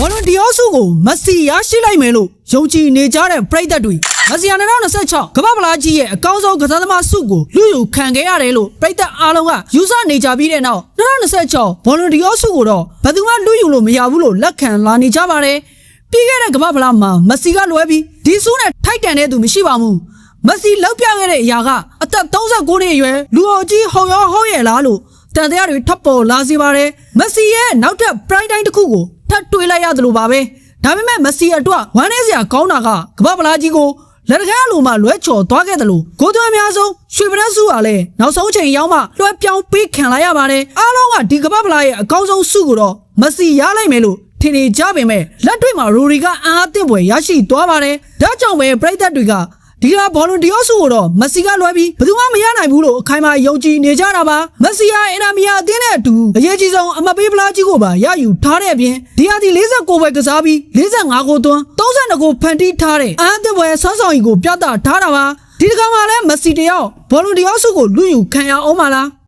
ဘောလုံးဒီအောစုကိုမက်ဆီရရှိလိုက်မယ်လို့ယုံကြည်နေကြတဲ့ပရိသတ်တွေမက်ဆီ2026ကမ္ဘာဖလားကြီးရဲ့အကောင်းဆုံးကစားသမားဆုကိုလူယူခံခဲ့ရတယ်လို့ပရိသတ်အားလုံးကယူဆနေကြပြီးတဲ့နောက်2026ဘောလုံးဒီအောစုကိုတော့ဘယ်သူမှလူယူလို့မရဘူးလို့လက်ခံလာနေကြပါတယ်ပြီးခဲ့တဲ့ကမ္ဘာဖလားမှာမက်ဆီကလွဲပြီးဒီဆုနဲ့ထိုက်တန်တဲ့သူမရှိပါဘူးမက်ဆီလောက်ပြခဲ့တဲ့အရာကအသက်39နှစ်အရွယ်လူအောင်ကြီးဟော်ရောဟောရဲ့လားလို့တန်တရားတွေထပ်ပေါ်လာစေပါတယ်မက်ဆီရဲ့နောက်ထပ် prime time တစ်ခုကိုထပ်တွေးလိုက်ရတယ်လို့ပါပဲဒါပေမဲ့မက်ဆီအတွက်ဝမ်းနည်းစရာကောင်းတာကကမ္ဘာဖလားကြီးကိုလက်တကယ်လိုမှလွဲချော်သွားခဲ့တယ်လို့ဂိုးသွင်းအများဆုံးရွှေပန်းစုကလည်းနောက်ဆုံးချိန်ရောက်မှလွှဲပြောင်းပေးခံလိုက်ရပါတယ်အားလုံးကဒီကမ္ဘာဖလားရဲ့အကောင်းဆုံးဆုကိုတော့မက်ဆီရလိုက်မယ်လို့ထင်နေကြပေမဲ့လက်တွေ့မှာရိုရီကအအားအသင့်ပွဲရရှိသွားပါတယ်ဒါကြောင့်ပဲပရိသတ်တွေကဒီကဘောလုံးဒီအောစုကိုတော့မက်ဆီကလွဲပြီးဘယ်သူမှမရနိုင်ဘူးလို့အခိုင်အမာယုံကြည်နေကြတာပါမက်ဆီဟာအင်တာမီယာအသင်းနဲ့အတူအရေးကြီးဆုံးအမတ်ပေးဖလားကြီးကိုပါရယူထားတဲ့အပြင်ဒီဟာဒီ49ပဲကစားပြီး45ကိုသွန်း32ကိုဖန်တီးထားတဲ့အားအသင့်ပွဲဆွမ်းဆောင်ရည်ကိုပြသထားတာပါဒီတခါမှလည်းမက်ဆီတယောက်ဘောလုံးဒီအောစုကိုလူယူခံရအောင်ပါလား